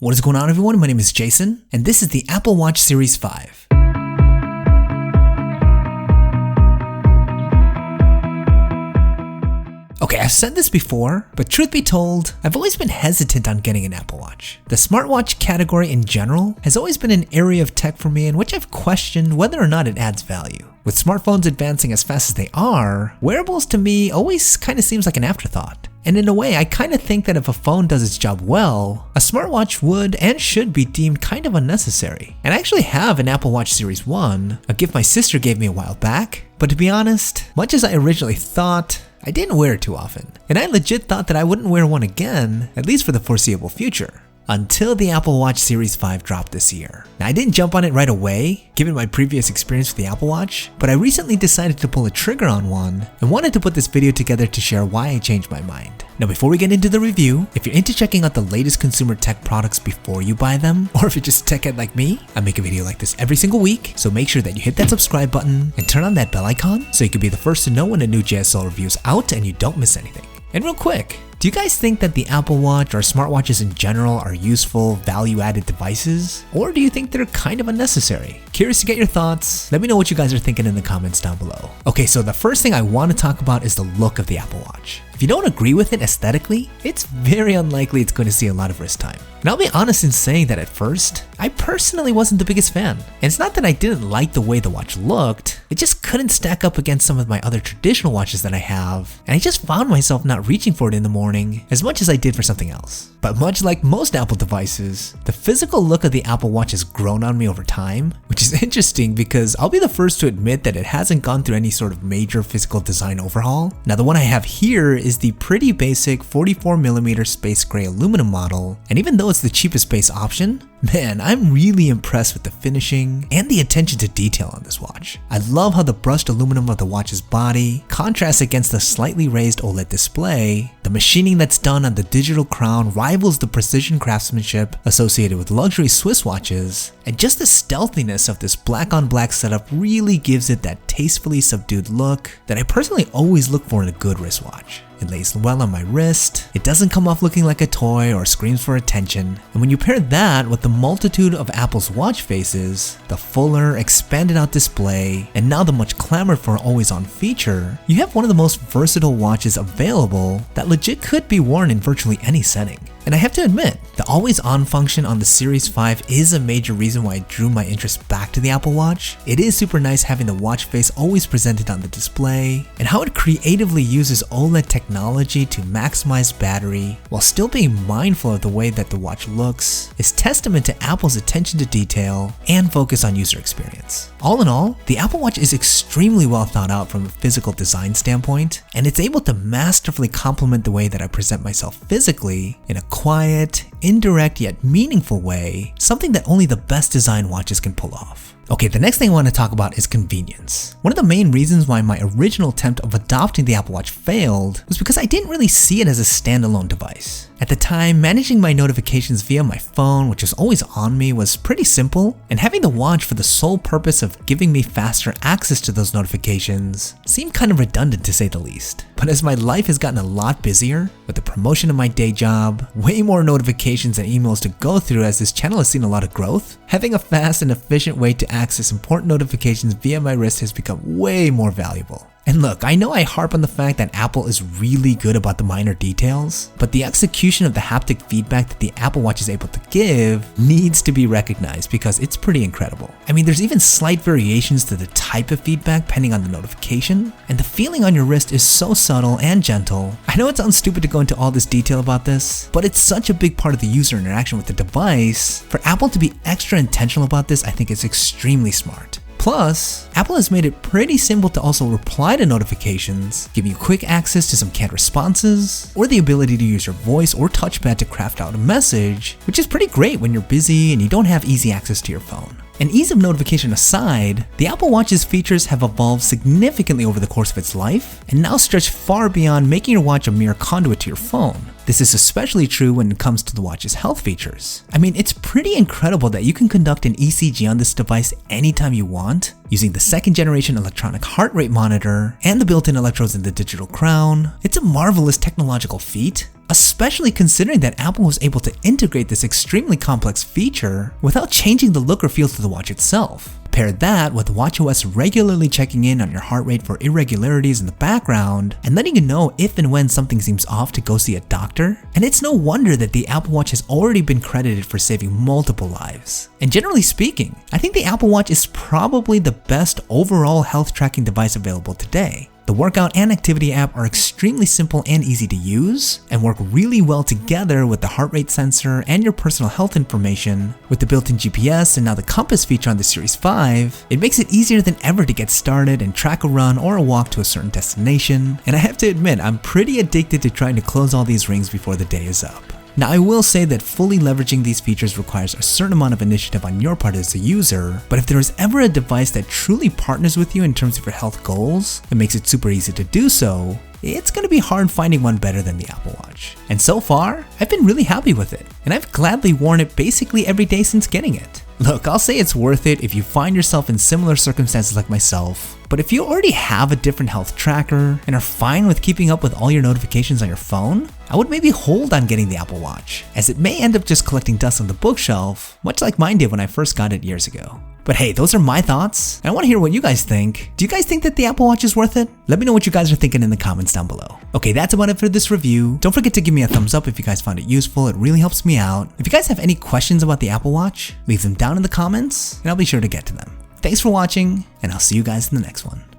What is going on, everyone? My name is Jason, and this is the Apple Watch Series 5. Okay, I've said this before, but truth be told, I've always been hesitant on getting an Apple Watch. The smartwatch category in general has always been an area of tech for me in which I've questioned whether or not it adds value. With smartphones advancing as fast as they are, wearables to me always kind of seems like an afterthought. And in a way, I kind of think that if a phone does its job well, a smartwatch would and should be deemed kind of unnecessary. And I actually have an Apple Watch Series 1, a gift my sister gave me a while back, but to be honest, much as I originally thought, I didn't wear it too often. And I legit thought that I wouldn't wear one again, at least for the foreseeable future. Until the Apple Watch Series 5 dropped this year. Now, I didn't jump on it right away, given my previous experience with the Apple Watch, but I recently decided to pull a trigger on one and wanted to put this video together to share why I changed my mind. Now, before we get into the review, if you're into checking out the latest consumer tech products before you buy them, or if you're just a tech head like me, I make a video like this every single week, so make sure that you hit that subscribe button and turn on that bell icon so you can be the first to know when a new JSL review is out and you don't miss anything. And real quick, do you guys think that the Apple Watch or smartwatches in general are useful, value-added devices? Or do you think they're kind of unnecessary? Curious to get your thoughts. Let me know what you guys are thinking in the comments down below. Okay, so the first thing I want to talk about is the look of the Apple Watch. If you don't agree with it aesthetically, it's very unlikely it's going to see a lot of wrist time. And I'll be honest in saying that at first, I personally wasn't the biggest fan. And it's not that I didn't like the way the watch looked, it just couldn't stack up against some of my other traditional watches that I have, and I just found myself not reaching for it in the morning as much as I did for something else. But much like most Apple devices, the physical look of the Apple Watch has grown on me over time, which is interesting because I'll be the first to admit that it hasn't gone through any sort of major physical design overhaul. Now, the one I have here is the pretty basic 44mm space gray aluminum model, and even though it's the cheapest base option, man, I'm really impressed with the finishing and the attention to detail on this watch. I love how the brushed aluminum of the watch's body contrasts against the slightly raised OLED display. The machining that's done on the digital crown rivals the precision craftsmanship associated with luxury Swiss watches, and just the stealthiness of this black on black setup really gives it that tastefully subdued look that I personally always look for in a good wristwatch. It lays well on my wrist, it doesn't come off looking like a toy or screams for attention, and when you pair that with the multitude of Apple's watch faces, the fuller, expanded out display, and now the much clamored for always-on feature, you have one of the most versatile watches available that legit could be worn in virtually any setting. And I have to admit, the always-on function on the Series 5 is a major reason why it drew my interest back to the Apple Watch. It is super nice having the watch face always presented on the display, and how it creatively uses OLED technology to maximize battery while still being mindful of the way that the watch looks is testament to Apple's attention to detail and focus on user experience. All in all, the Apple Watch is extremely well thought out from a physical design standpoint, and it's able to masterfully complement the way that I present myself physically in a quiet, indirect yet meaningful way, something that only the best design watches can pull off. Okay, the next thing I want to talk about is convenience. One of the main reasons why my original attempt of adopting the Apple Watch failed was because I didn't really see it as a standalone device. At the time, managing my notifications via my phone, which was always on me, was pretty simple, and having the watch for the sole purpose of giving me faster access to those notifications seemed kind of redundant to say the least. But as my life has gotten a lot busier, with the promotion of my day job, way more notifications and emails to go through as this channel has seen a lot of growth, having a fast and efficient way to access important notifications via my wrist has become way more valuable. And look, I know I harp on the fact that Apple is really good about the minor details, but the execution of the haptic feedback that the Apple Watch is able to give needs to be recognized because it's pretty incredible. I mean, there's even slight variations to the type of feedback depending on the notification, and the feeling on your wrist is so subtle and gentle. I know it sounds stupid to go into all this detail about this, but it's such a big part of the user interaction with the device. For Apple to be extra intentional about this, I think is extremely smart. Plus, Apple has made it pretty simple to also reply to notifications, giving you quick access to some canned responses, or the ability to use your voice or touchpad to craft out a message, which is pretty great when you're busy and you don't have easy access to your phone. And ease of notification aside, the Apple Watch's features have evolved significantly over the course of its life, and now stretch far beyond making your watch a mere conduit to your phone. This is especially true when it comes to the watch's health features. I mean, it's pretty incredible that you can conduct an ECG on this device anytime you want, using the second generation electronic heart rate monitor and the built-in electrodes in the digital crown. It's a marvelous technological feat. especially considering that Apple was able to integrate this extremely complex feature without changing the look or feel to the watch itself. Pair that with watchOS regularly checking in on your heart rate for irregularities in the background and letting you know if and when something seems off to go see a doctor, and it's no wonder that the Apple Watch has already been credited for saving multiple lives. And generally speaking, I think the Apple Watch is probably the best overall health tracking device available today. The workout and activity app are extremely simple and easy to use and work really well together with the heart rate sensor and your personal health information. With the built-in GPS and now the compass feature on the Series 5, it makes it easier than ever to get started and track a run or a walk to a certain destination. And I have to admit, I'm pretty addicted to trying to close all these rings before the day is up. Now, I will say that fully leveraging these features requires a certain amount of initiative on your part as a user, but if there is ever a device that truly partners with you in terms of your health goals and makes it super easy to do so, it's going to be hard finding one better than the Apple Watch. And so far, I've been really happy with it, and I've gladly worn it basically every day since getting it. Look, I'll say it's worth it if you find yourself in similar circumstances like myself, but if you already have a different health tracker and are fine with keeping up with all your notifications on your phone, I would maybe hold on getting the Apple Watch, as it may end up just collecting dust on the bookshelf, much like mine did when I first got it years ago. But hey, those are my thoughts, and I want to hear what you guys think. Do you guys think that the Apple Watch is worth it? Let me know what you guys are thinking in the comments down below. Okay, that's about it for this review. Don't forget to give me a thumbs up if you guys found it useful, it really helps me out. If you guys have any questions about the Apple Watch, leave them down in the comments, and I'll be sure to get to them. Thanks for watching, and I'll see you guys in the next one.